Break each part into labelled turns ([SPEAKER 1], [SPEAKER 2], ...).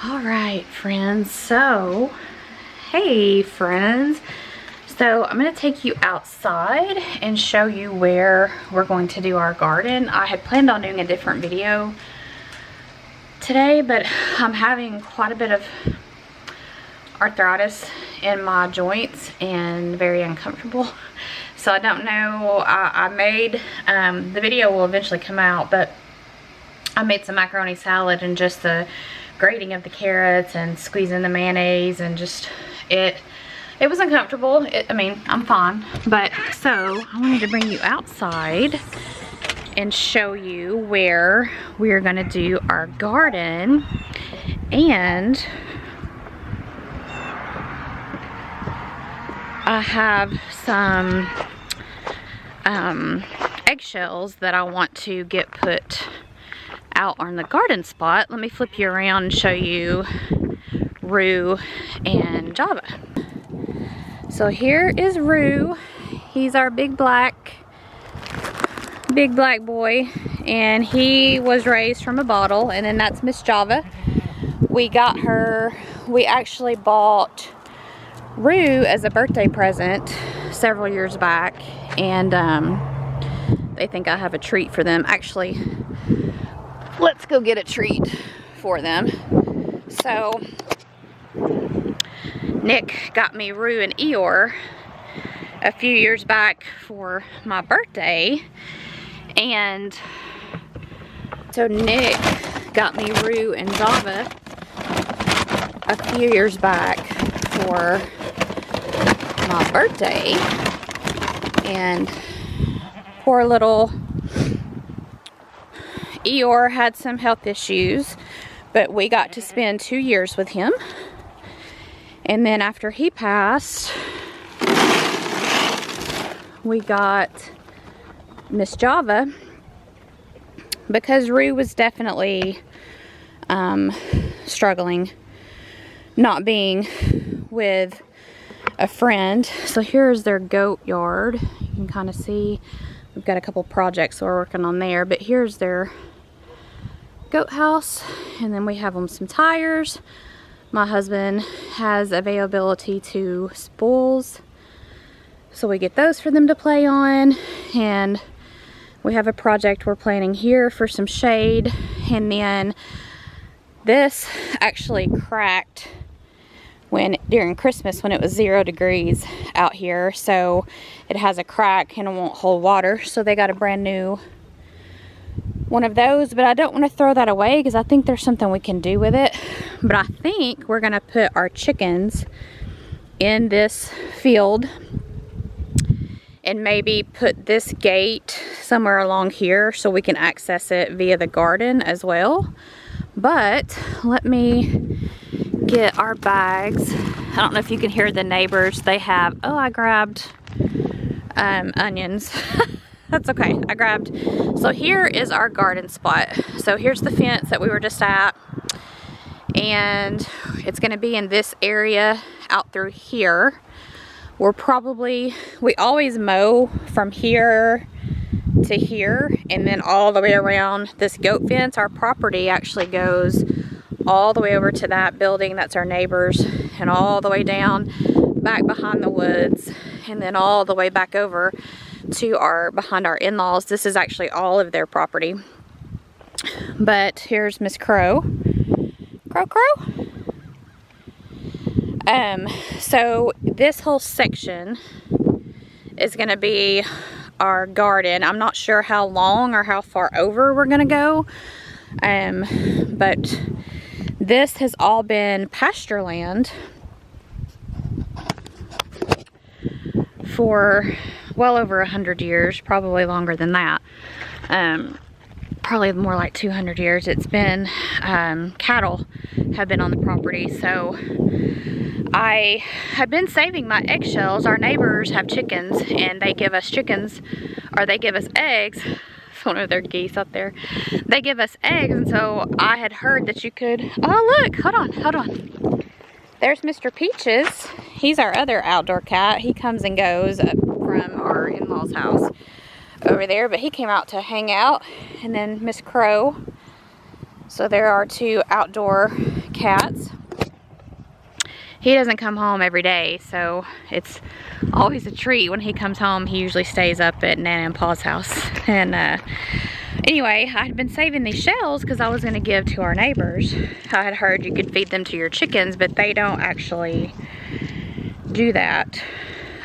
[SPEAKER 1] All right, friends. So, hey, friends. So, I'm going to take you outside and show you where we're going to do our garden. I had planned on doing a different video today, but I'm having quite a bit of arthritis in my joints and very uncomfortable. So, I don't know. I made, the video will eventually come out, but I made some macaroni salad and just the grating of the carrots and squeezing the mayonnaise, and just it was uncomfortable. I mean, I'm fine, but so I wanted to bring you outside and show you where we're gonna do our garden. And I have some eggshells that I want to get put out on the garden spot. Let me flip you around and show you Rue and Java. So here is Rue. He's our big black boy, and he was raised from a bottle. And then that's Miss Java. We got her, we actually bought Rue as a birthday present several years back, and they think I have a treat for them. Actually, let's go get a treat for them. So Nick got me Rue and Eeyore a few years back for my birthday, and so Nick got me Rue and Java a few years back for my birthday. And poor little Eeyore had some health issues, but we got to spend 2 years with him. And then after he passed, we got Miss Java, because Rue was definitely struggling not being with a friend. So here's their goat yard. You can kind of see we've got a couple projects we're working on there, but here's their goat house. And then we have them some tires. My husband has availability to spools, so we get those for them to play on. And we have a project we're planning here for some shade. And then this actually cracked during Christmas when it was 0 degrees out here, so it has a crack and it won't hold water. So they got a brand new one of those, but I don't want to throw that away because I think there's something we can do with it. But I think we're gonna put our chickens in this field and maybe put this gate somewhere along here so we can access it via the garden as well. But let me get our bags. I don't know if you can hear the neighbors. They have, oh, I grabbed onions. That's okay, I grabbed. So here is our garden spot. So here's the fence that we were just at, and it's gonna be in this area out through here. We always mow from here to here and then all the way around this goat fence. Our property actually goes all the way over to that building, that's our neighbors, and all the way down back behind the woods, and then all the way back over to behind our in-laws. This is actually all of their property. But here's Miss Crow. Crow. So this whole section is gonna be our garden. I'm not sure how long or how far over we're gonna go, but this has all been pasture land for well over 100 years, probably longer than that. Probably more like 200 years. It's been, cattle have been on the property. So I have been saving my eggshells. Our neighbors have chickens, and they give us chickens, or they give us eggs. One of their geese up there. They give us eggs, and so I had heard that you could, oh look, hold on. There's Mr. Peaches. He's our other outdoor cat. He comes and goes from our in-laws' house over there, but he came out to hang out. And then Miss Crow. So there are 2 outdoor cats. He doesn't come home every day, so it's always a treat when he comes home. He usually stays up at Nana and Pa's house. And anyway, I had been saving these shells because I was going to give to our neighbors. I had heard you could feed them to your chickens, but they don't actually do that.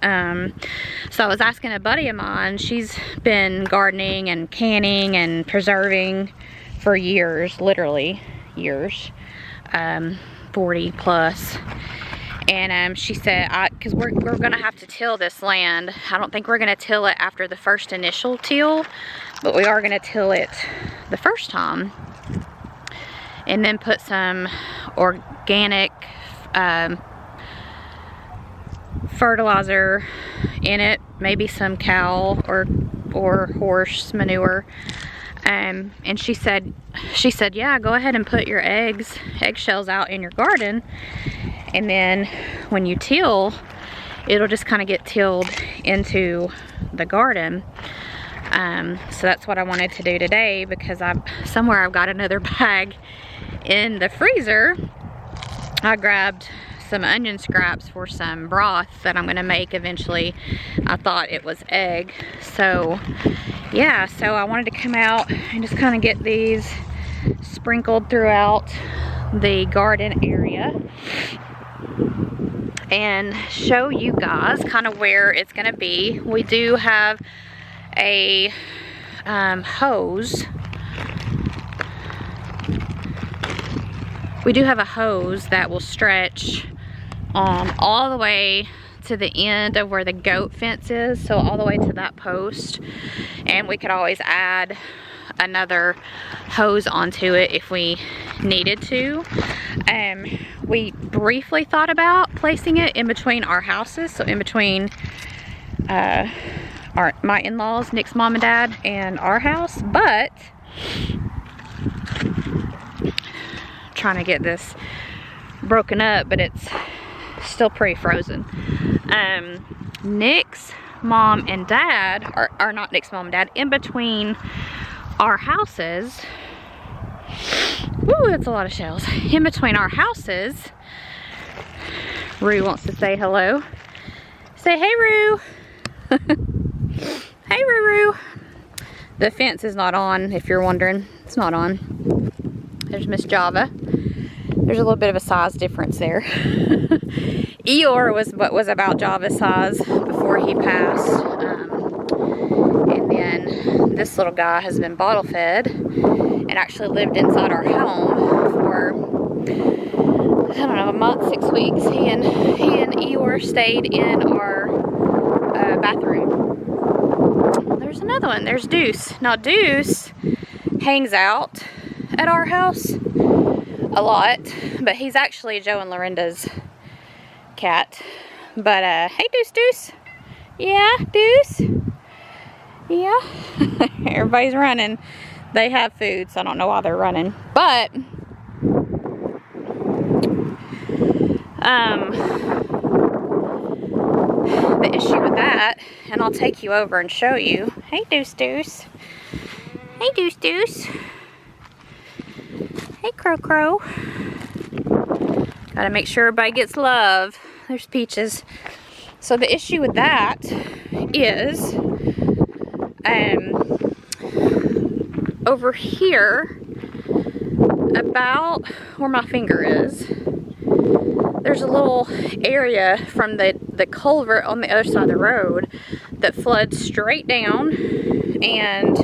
[SPEAKER 1] So I was asking a buddy of mine. She's been gardening and canning and preserving for years, literally years, 40 plus. And she said, because we're gonna have to till this land. I don't think we're gonna till it after the first initial till, but we are gonna till it the first time, and then put some organic fertilizer in it, maybe some cow or horse manure. And she said, yeah, go ahead and put your eggshells out in your garden, and then when you till, it'll just kind of get tilled into the garden. So that's what I wanted to do today, because I've got another bag in the freezer. I grabbed some onion scraps for some broth that I'm gonna make eventually. I thought it was egg. So yeah, so I wanted to come out and just kind of get these sprinkled throughout the garden area and show you guys kind of where it's gonna be. We do have a hose. We do have a hose that will stretch all the way to the end of where the goat fence is, so all the way to that post, and we could always add another hose onto it if we needed to. We briefly thought about placing it in between our houses, so in between my in-laws, Nick's mom and dad, and our house, but trying to get this broken up, but it's still pretty frozen. Nick's mom and dad, or not Nick's mom and dad, in between our houses, woo, that's a lot of shells. In between our houses, Rue wants to say hello. Say hey, Rue. Hey, Roo. The fence is not on, if you're wondering. It's not on. There's Miss Java. There's a little bit of a size difference there. Eeyore was about Java's size before he passed. And then this little guy has been bottle fed and actually lived inside our home for, I don't know, a month, 6 weeks. He and Eeyore stayed in our bathroom. There's another one. There's Deuce. Now Deuce hangs out at our house a lot, but he's actually Joe and Lorinda's cat. But hey, Deuce. Yeah, Deuce. Yeah. Everybody's running. They have food, so I don't know why they're running. But the issue with that, and I'll take you over and show you. Hey, Deuce. Hey, Deuce. Hey, Crow. Gotta make sure everybody gets love. There's Peaches. So the issue with that is, over here, about where my finger is, there's a little area from the culvert on the other side of the road that floods straight down and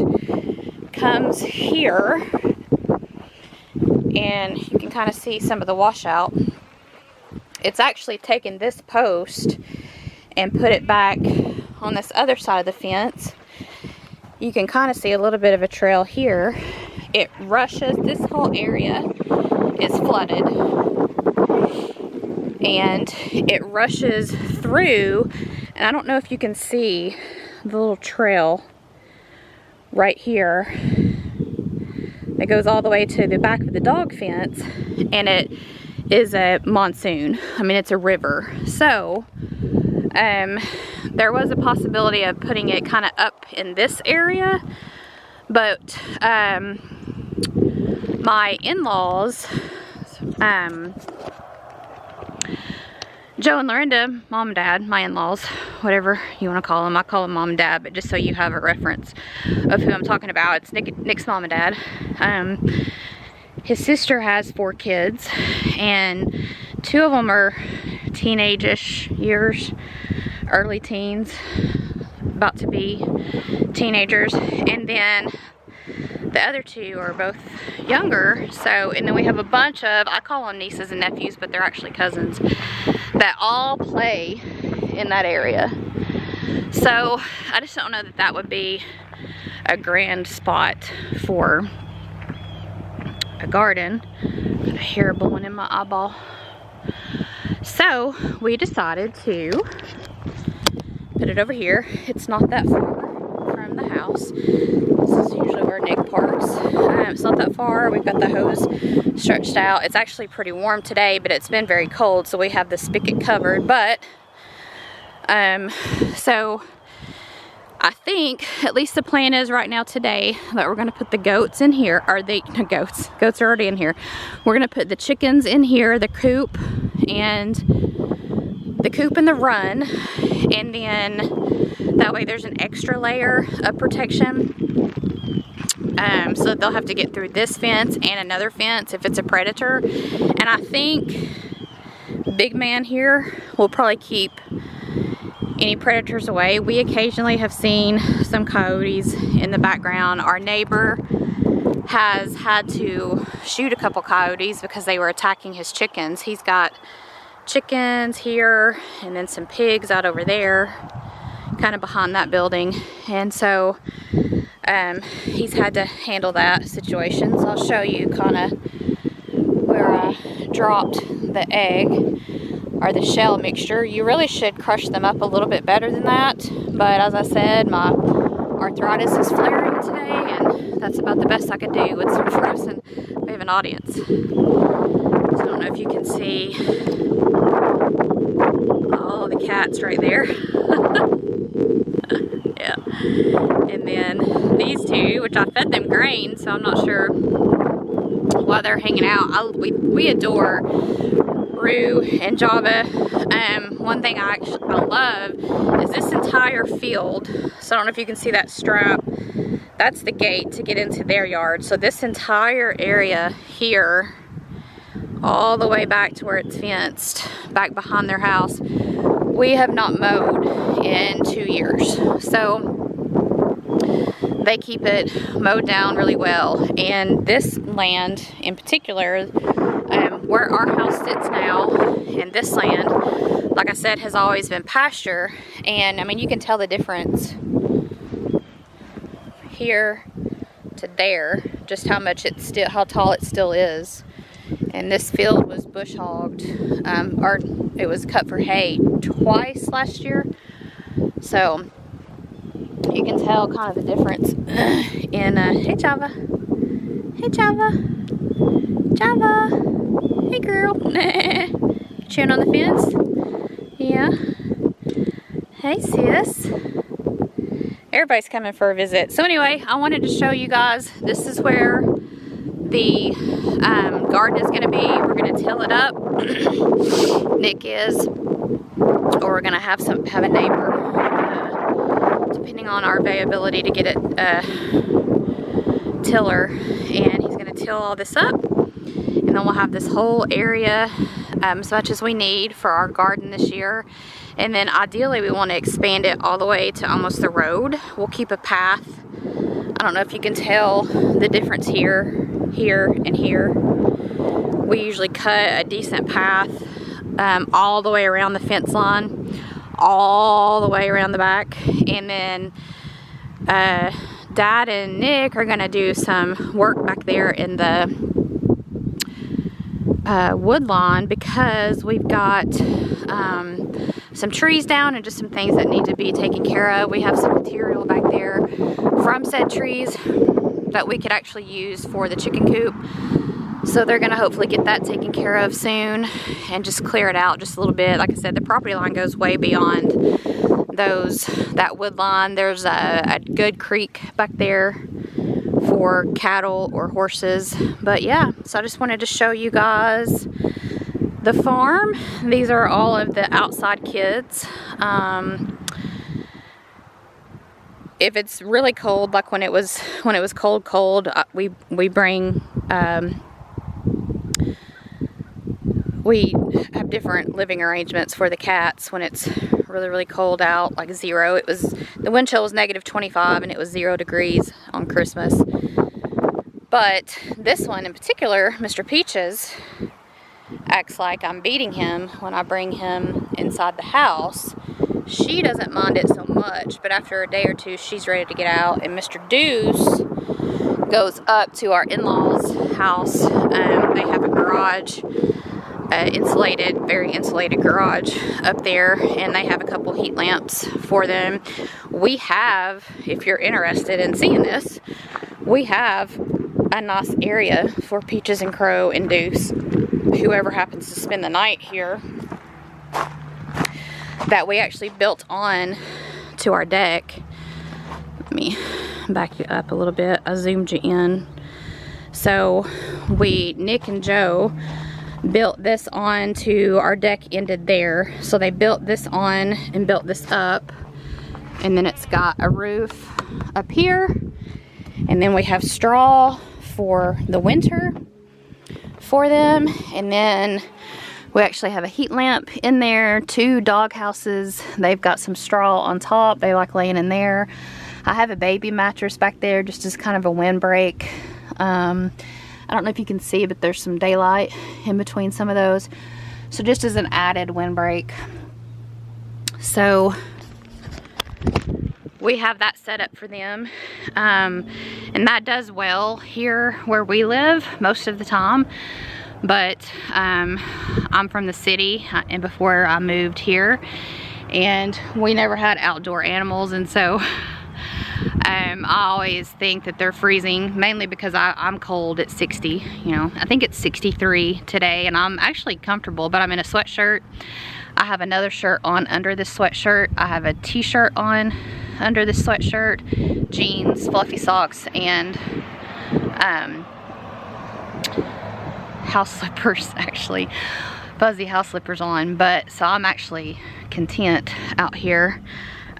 [SPEAKER 1] comes here, and you can kind of see some of the washout. It's actually taken this post and put it back on this other side of the fence. You can kind of see a little bit of a trail here. It rushes, this whole area is flooded, and it rushes through, and I don't know if you can see the little trail right here that goes all the way to the back of the dog fence, and it is a monsoon. I mean, it's a river. So there was a possibility of putting it kind of my in-laws, Joe and Lorinda, mom and dad, my in-laws, whatever you want to call them. I call them mom and dad, but just so you have a reference of who I'm talking about, it's Nick's mom and dad. His sister has 4 kids, and 2 of them are teenage-ish years, early teens, about to be teenagers, and then the other 2 are both younger. So, and then we have a bunch of, I call them nieces and nephews, but they're actually cousins, that all play in that area. So I just don't know that that would be a grand spot for a garden. Got a hair blowing in my eyeball. So we decided to put it over here. It's not that far from the house. This is usually where Nick parks. It's not that far. We've got the hose stretched out. It's actually pretty warm today, but it's been very cold, so we have the spigot covered. But so I think at least the plan is right now today that we're going to put the goats in here, or the goats are already in here. We're going to put the chickens in here, the coop and the run, and then that way there's an extra layer of protection, so that they'll have to get through this fence and another fence if it's a predator. And I think Big Man here will probably keep any predators away. We occasionally have seen some coyotes in the background. Our neighbor has had to shoot a couple coyotes because they were attacking his chickens. He's got chickens here and then some pigs out over there, kind of behind that building, and so he's had to handle that situation. So I'll show you kind of where I dropped the egg or the shell mixture. You really should crush them up a little bit better than that, but as I said, my arthritis is flaring today, and that's about the best I could do with some frozen. We have an audience, so I don't know if you can see all the cats right there. Yeah, and then these 2, which I fed them grain, so I'm not sure why they're hanging out. We adore Rue and Java. One thing I love is this entire field. So I don't know if you can see that strap. That's the gate to get into their yard. So this entire area here, all the way back to where it's fenced, back behind their house, we have not mowed in 2 years. So they keep it mowed down really well. And this land in particular, where our house sits now, and this land, like I said, has always been pasture. And I mean, you can tell the difference here to there, just how much it's still, how tall it still is. And this field was bush hogged, or it was cut for hay twice last year. So you can tell kind of the difference in, hey Java, hey Java, Java, hey girl, chewing on the fence, yeah, hey sis. Everybody's coming for a visit. So anyway, I wanted to show you guys, this is where the garden is going to be. We're going to till it up. Nick is, or we're going to have a neighbor, depending on our availability to get it tiller, and he's going to till all this up, and then we'll have this whole area as much as we need for our garden this year. And then ideally we want to expand it all the way to almost the road. We'll keep a path. I don't know if you can tell the difference here, here, and here. We usually cut a decent path all the way around the fence line, all the way around the back. And then Dad and Nick are gonna do some work back there in the wood lawn, because we've got some trees down and just some things that need to be taken care of. We have some material back there from said trees that we could actually use for the chicken coop. So they're gonna hopefully get that taken care of soon and just clear it out just a little bit. Like I said, the property line goes way beyond that wood line. There's a good creek back there for cattle or horses. But yeah, so I just wanted to show you guys the farm. These are all of the outside kids. If it's really cold, like when it was cold, we bring we have different living arrangements for the cats when it's really cold out, like 0. The wind chill was -25 and it was 0 degrees on Christmas. But this one in particular, Mr. Peaches, acts like I'm beating him when I bring him inside the house. She doesn't mind it so much, but after a day or two, she's ready to get out. And Mr. Deuce goes up to our in-laws' house. They have a garage, very insulated garage up there, and they have a couple heat lamps for them. We have, if you're interested in seeing this, we have a nice area for Peaches and Crow and Deuce, whoever happens to spend the night here, that we actually built on to our deck. Let me back you up a little bit. I zoomed you in. So Nick and Joe built this on to our deck ended there. So they built this on and built this up, and then it's got a roof up here, and then we have straw for the winter for them, and then we actually have a heat lamp in there, 2 dog houses. They've got some straw on top. They like laying in there. I have a baby mattress back there just as kind of a windbreak. I don't know if you can see, but there's some daylight in between some of those. So just as an added windbreak. So we have that set up for them. And that does well here where we live most of the time. But I'm from the city, and before I moved here, and we never had outdoor animals, and so I always think that they're freezing, mainly because I'm cold at 60. You know, I think it's 63 today, and I'm actually comfortable, but I'm in a sweatshirt. I have another shirt on under this sweatshirt. I have a t-shirt on under this sweatshirt, jeans, fluffy socks, and house slippers, actually fuzzy house slippers on. But so I'm actually content out here.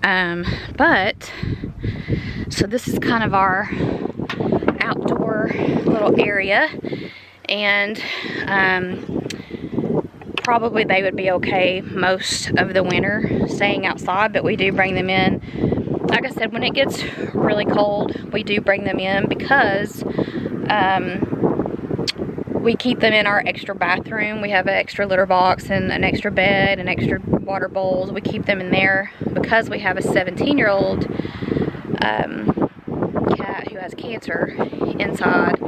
[SPEAKER 1] But so this is kind of our outdoor little area, and probably they would be okay most of the winter staying outside, but we do bring them in. Like I said, when it gets really cold, we do bring them in because we keep them in our extra bathroom. We have an extra litter box and an extra bed and extra water bowls. We keep them in there because we have a 17-year-old cat who has cancer inside,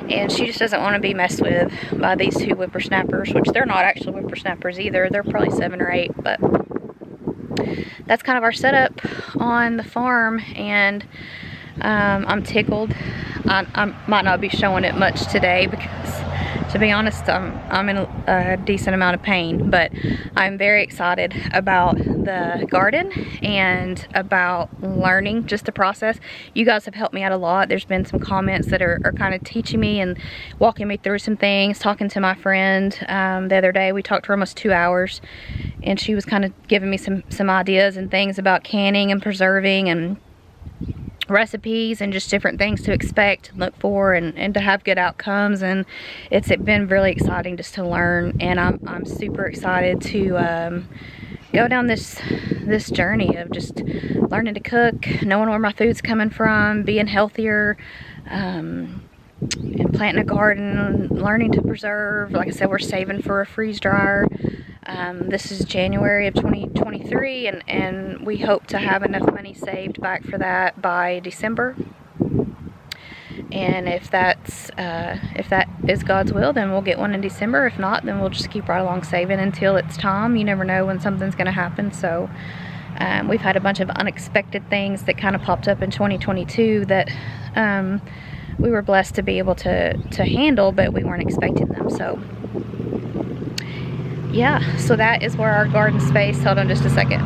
[SPEAKER 1] and she just doesn't want to be messed with by these 2 whippersnappers, which they're not actually whippersnappers either. They're probably 7 or 8, but that's kind of our setup on the farm, and I'm tickled. I might not be showing it much today because, to be honest, I'm in a decent amount of pain, but I'm very excited about the garden and about learning just the process. You guys have helped me out a lot. There's been some comments that are kind of teaching me and walking me through some things. Talking to my friend the other day, we talked for almost 2 hours, and she was kind of giving me some ideas and things about canning and preserving and recipes and just different things to expect and look for, and to have good outcomes. And it's been really exciting just to learn, and I'm super excited to go down this journey of just learning to cook, knowing where my food's coming from, being healthier, and planting a garden, learning to preserve. Like I said, we're saving for a freeze dryer. This is January of 2023, and we hope to have enough money saved back for that by December. And if that is God's will, then we'll get one in December. If not, then we'll just keep right along saving until it's time. You never know when something's going to happen. So we've had a bunch of unexpected things that kind of popped up in 2022 that we were blessed to be able to handle, but we weren't expecting them. So yeah, so that is where our garden space. Hold on just a second.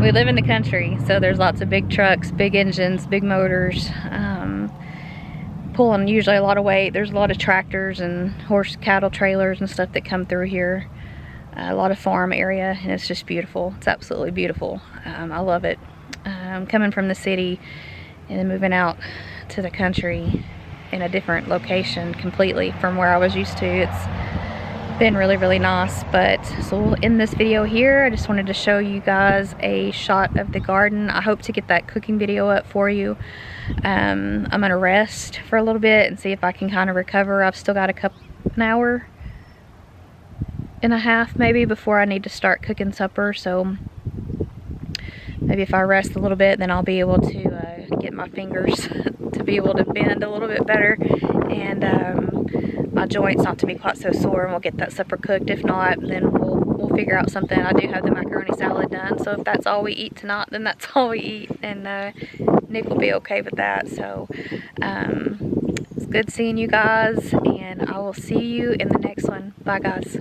[SPEAKER 1] We live in the country, so there's lots of big trucks, big engines, big motors, pulling usually a lot of weight. There's a lot of tractors and horse cattle trailers and stuff that come through here. A lot of farm area, and it's just beautiful. It's absolutely beautiful. I love it. Coming from the city and then moving out to the country in a different location completely from where I was used to, it's been really, really nice. But so we'll end this video here. I just wanted to show you guys a shot of the garden. I hope to get that cooking video up for you. I'm gonna rest for a little bit and see if I can kind of recover. I've still got an hour and a half maybe before I need to start cooking supper, so maybe if I rest a little bit, then I'll be able to get my fingers to be able to bend a little bit better, and my joints not to be quite so sore, and we'll get that supper cooked. If not, then we'll figure out something. I do have the macaroni salad done, so if that's all we eat tonight, then that's all we eat, and Nick will be okay with that. So it's good seeing you guys, and I will see you in the next one. Bye guys.